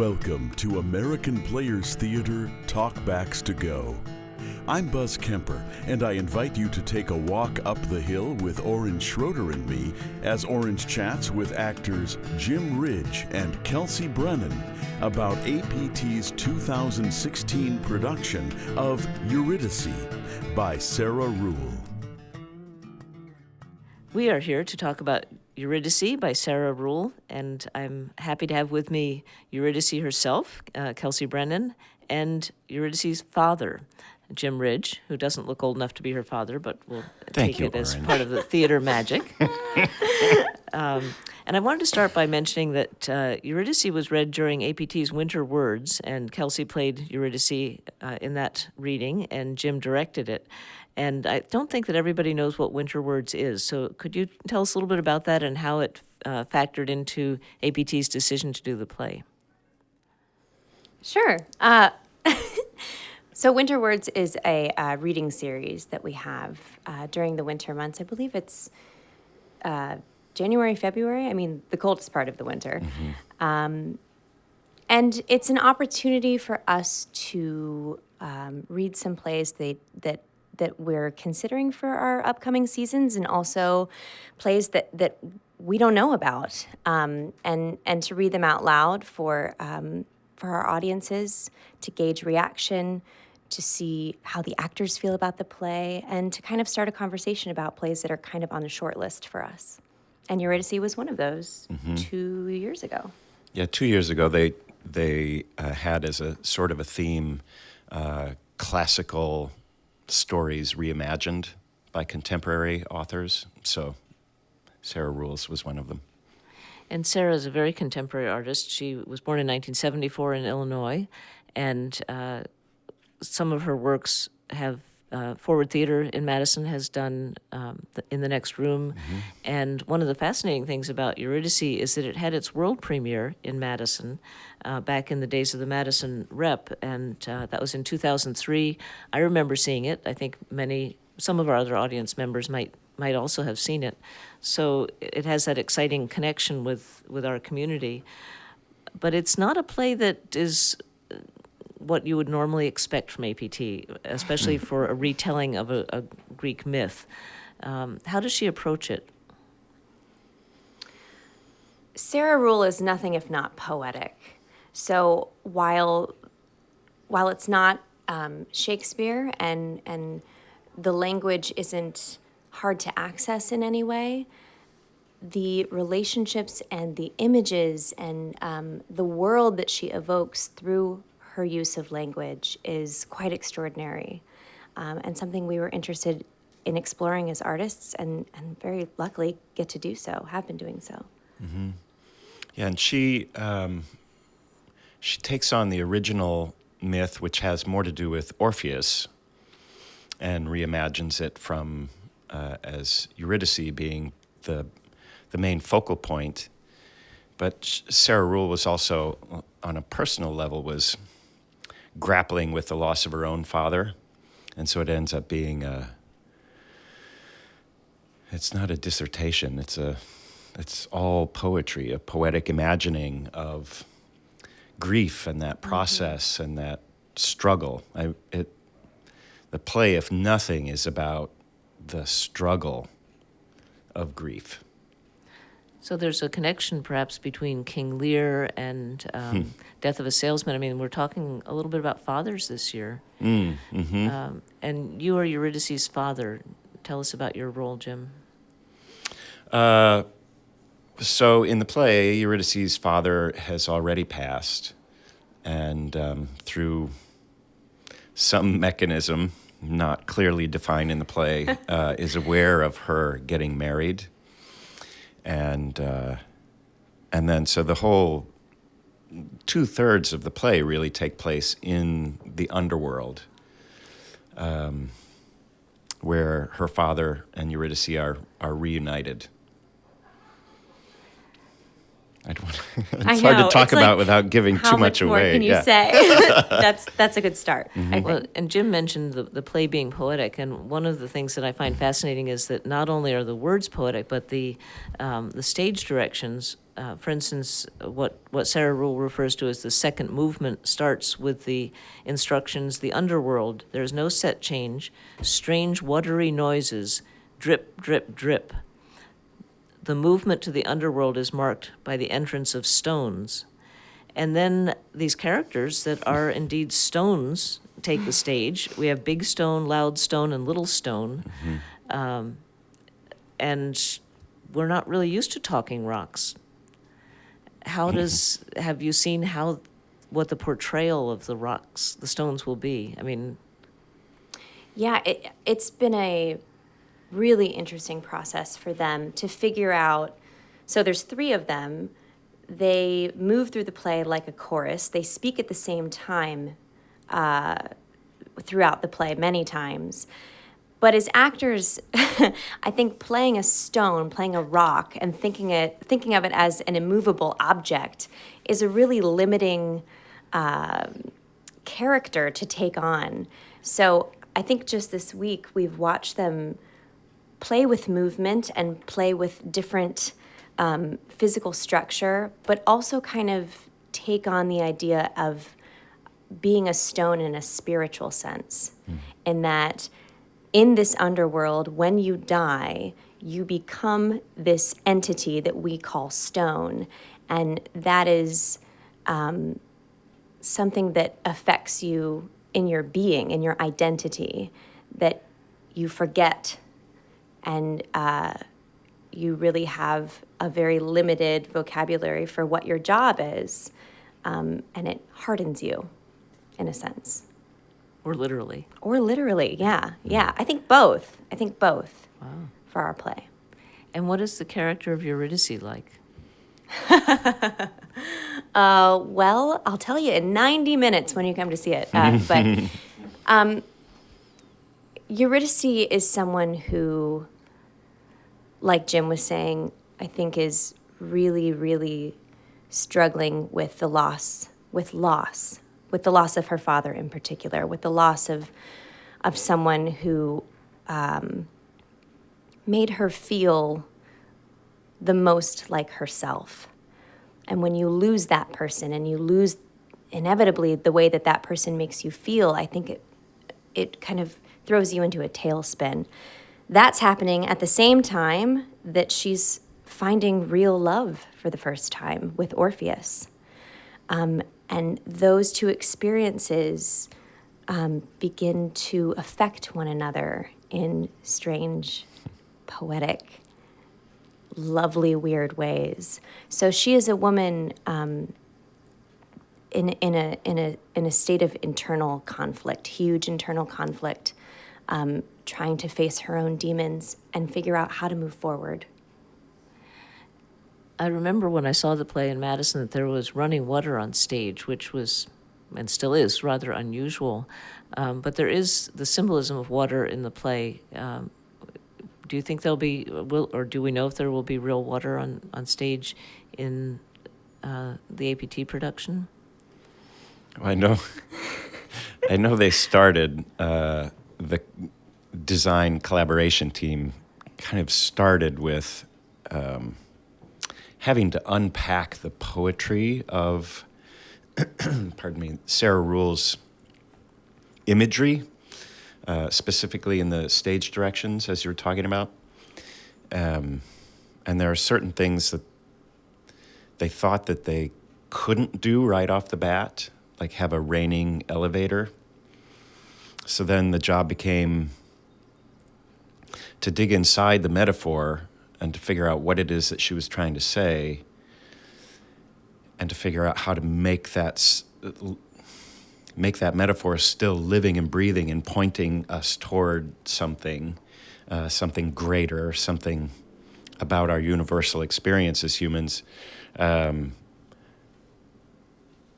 Welcome to American Players Theater Talkbacks to Go. I'm Buzz Kemper, and I invite you to take a walk up the hill with Orange Schroeder and me as Orange chats with actors Jim Ridge and Kelsey Brennan about APT's 2016 production of Eurydice by Sarah Ruhl. We are here to talk about Eurydice by Sarah Ruhl, and I'm happy to have with me Eurydice herself, Kelsey Brennan, and Eurydice's father, Jim Ridge, who doesn't look old enough to be her father, but we'll take it as part of the theater magic. And I wanted to start by mentioning that Eurydice was read during APT's Winter Words, and Kelsey played Eurydice in that reading, and Jim directed it. And I don't think that everybody knows what Winter Words is, so could you tell us a little bit about that and how it factored into APT's decision to do the play? Sure. So Winter Words is a reading series that we have during the winter months. I believe it's January, February. I mean, the coldest part of the winter. Mm-hmm. And it's an opportunity for us to read some plays that we're considering for our upcoming seasons, and also plays that we don't know about, and to read them out loud for our audiences, to gauge reaction, to see how the actors feel about the play, and to kind of start a conversation about plays that are kind of on the short list for us. And Eurydice was one of those 2 years ago. Yeah, 2 years ago they had as a sort of a theme classical stories reimagined by contemporary authors. So Sarah Ruhl was one of them. And Sarah is a very contemporary artist. She was born in 1974 in Illinois, and some of her works have Forward Theater in Madison has done In the Next Room. Mm-hmm. And one of the fascinating things about Eurydice is that it had its world premiere in Madison back in the days of the Madison Rep, and that was in 2003. I remember seeing it. I think some of our other audience members might also have seen it. So it has that exciting connection with our community. But it's not a play that is what you would normally expect from APT, especially for a retelling of a Greek myth. How does she approach it? Sarah Ruhl is nothing if not poetic. So while it's not Shakespeare and the language isn't hard to access in any way, the relationships and the images and the world that she evokes through her use of language is quite extraordinary, and something we were interested in exploring as artists, and very luckily get to do so, have been doing so. Mm-hmm. Yeah, and she takes on the original myth, which has more to do with Orpheus, and reimagines it from as Eurydice being the main focal point. But Sarah Ruhl was also, on a personal level, was grappling with the loss of her own father, and so it ends up being it's not a dissertation, it's all poetry, a poetic imagining of grief and that process and that struggle. The play, if nothing, is about the struggle of grief. So there's a connection perhaps between King Lear and Death of a Salesman. I mean, we're talking a little bit about fathers this year. Mm-hmm. And you are Eurydice's father. Tell us about your role, Jim. So in the play, Eurydice's father has already passed, and through some mechanism not clearly defined in the play, is aware of her getting married. And then so the whole 2/3 of the play really take place in the underworld, where her father and Eurydice are reunited. I don't want I it's hard know, to talk it's about like, without giving how too much more away. can you Yeah. say? That's a good start, I think. Well, and Jim mentioned the play being poetic, and one of the things that I find fascinating is that not only are the words poetic, but the stage directions. For instance, what Sarah Ruhl refers to as the second movement starts with the instructions: the underworld. There is no set change. Strange watery noises, drip, drip, drip. The movement to the underworld is marked by the entrance of stones. And then these characters that are indeed stones take the stage. We have Big Stone, Loud Stone, and Little Stone. And we're not really used to talking rocks. Have you seen what the portrayal of the rocks, the stones will be? I mean, Yeah, it's been a really interesting process for them to figure out. So there's 3 of them. They move through the play like a chorus. They speak at the same time throughout the play many times. But as actors, I think playing a stone, playing a rock, and thinking of it as an immovable object is a really limiting character to take on. So I think just this week we've watched them play with movement and play with different physical structure, but also kind of take on the idea of being a stone in a spiritual sense, in that in this underworld, when you die, you become this entity that we call stone, and that is something that affects you in your being, in your identity, that you forget, and you really have a very limited vocabulary for what your job is, and it hardens you, in a sense. or literally. Or literally, yeah. I think both. Wow. For our play. And what is the character of Eurydice like? Well, I'll tell you in 90 minutes when you come to see it. But Eurydice is someone who, like Jim was saying, I think is really, really struggling with the loss of her father in particular, with the loss of someone who made her feel the most like herself. And when you lose that person and you lose inevitably the way that person makes you feel, I think it kind of throws you into a tailspin. That's happening at the same time that she's finding real love for the first time with Orpheus. And those 2 experiences begin to affect one another in strange, poetic, lovely, weird ways. So she is a woman in a state of internal conflict, huge internal conflict, trying to face her own demons and figure out how to move forward. I remember when I saw the play in Madison that there was running water on stage, which was, and still is, rather unusual. But there is the symbolism of water in the play. Do you think or do we know if there will be real water on stage in the APT production? Well, I know they started, the design collaboration team kind of started with having to unpack the poetry of, Sarah Ruhl's imagery, specifically in the stage directions, as you were talking about. And there are certain things that they thought that they couldn't do right off the bat, like have a raining elevator. So then the job became to dig inside the metaphor and to figure out what it is that she was trying to say, and to figure out how to make that metaphor still living and breathing and pointing us toward something greater, something about our universal experience as humans,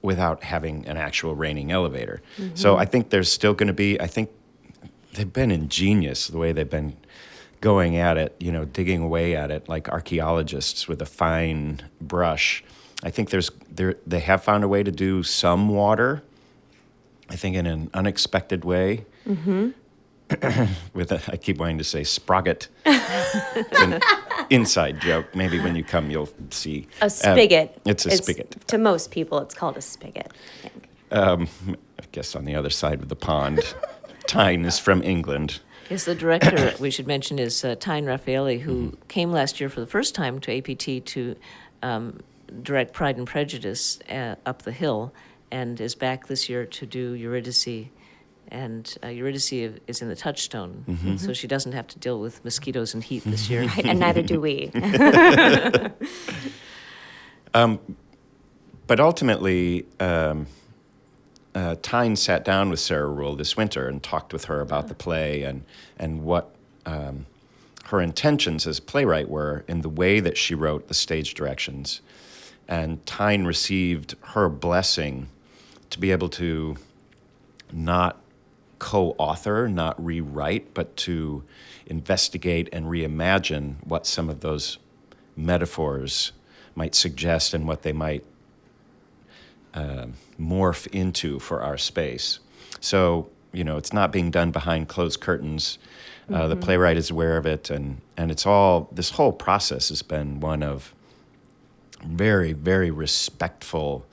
without having an actual raining elevator. Mm-hmm. So I think there's still going to be, I think they've been ingenious the way they've been going at it, digging away at it like archaeologists with a fine brush. I think they have found a way to do some water, I think in an unexpected way. Mm-hmm. I keep wanting to say sprocket. It's an inside joke. Maybe when you come, you'll see. A spigot. It's a spigot. To most people, it's called a spigot, I think. I guess on the other side of the pond. Tyne is from England. Yes, the director, we should mention, is Tyne Raffaelli, who came last year for the first time to APT to direct Pride and Prejudice Up the Hill, and is back this year to do Eurydice. And Eurydice is in the Touchstone, so she doesn't have to deal with mosquitoes and heat this year. Right, and neither do we. But ultimately, Tyne sat down with Sarah Ruhl this winter and talked with her about the play and what her intentions as a playwright were in the way that she wrote the stage directions. And Tyne received her blessing to be able to not co-author, not rewrite, but to investigate and reimagine what some of those metaphors might suggest and what they might morph into for our space. So, it's not being done behind closed curtains. The playwright is aware of it, and it's all, this whole process has been one of very, very respectful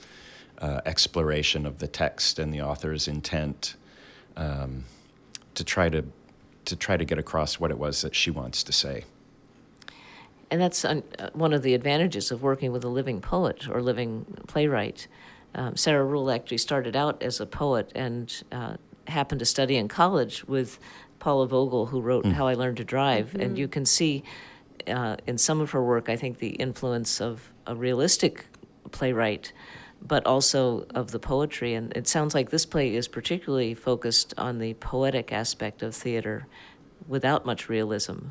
exploration of the text and the author's intent to try to get across what it was that she wants to say. And that's one of the advantages of working with a living poet or living playwright. Sarah Ruhl actually started out as a poet and happened to study in college with Paula Vogel, who wrote How I Learned to Drive. And you can see in some of her work, I think, the influence of a realistic playwright, but also of the poetry. And it sounds like this play is particularly focused on the poetic aspect of theater without much realism.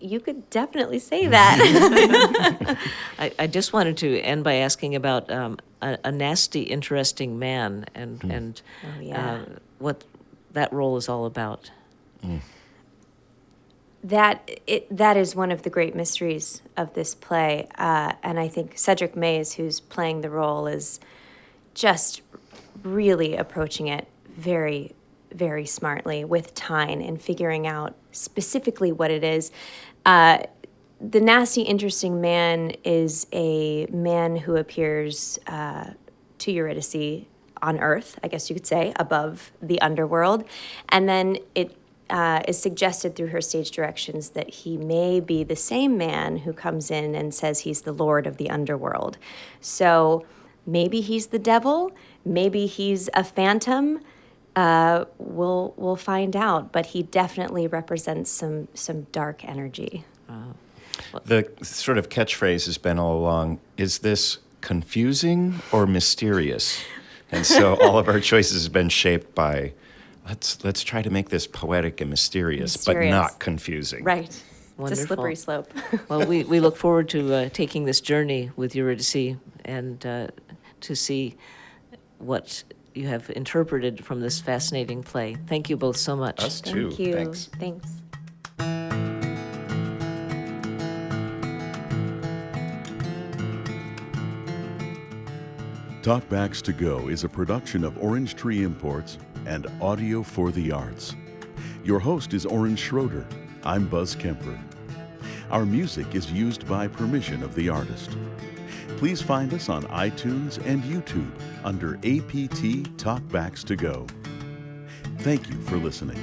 You could definitely say that. I just wanted to end by asking about a nasty, interesting man and what that role is all about. That is one of the great mysteries of this play, and I think Cedric Mays, who's playing the role, is just really approaching it very, very smartly with Tyne and figuring out specifically what it is. The nasty, interesting man is a man who appears to Eurydice on Earth, I guess you could say, above the underworld, and then it is suggested through her stage directions that he may be the same man who comes in and says he's the lord of the underworld. So maybe he's the devil, maybe he's a phantom. We'll find out, but he definitely represents some dark energy. The sort of catchphrase has been all along, is this confusing or mysterious? And so all of our choices have been shaped by, let's try to make this poetic and mysterious. But not confusing. Right. Wonderful. It's a slippery slope. Well, we look forward to taking this journey with Eurydice and to see what you have interpreted from this fascinating play. Thank you both so much. Us too. Thank you. Thanks. Thanks. Talkbacks to Go is a production of Orange Tree Imports and Audio for the Arts. Your host is Orange Schroeder. I'm Buzz Kemper. Our music is used by permission of the artist. Please find us on iTunes and YouTube under APT Talkbacks to Go. Thank you for listening.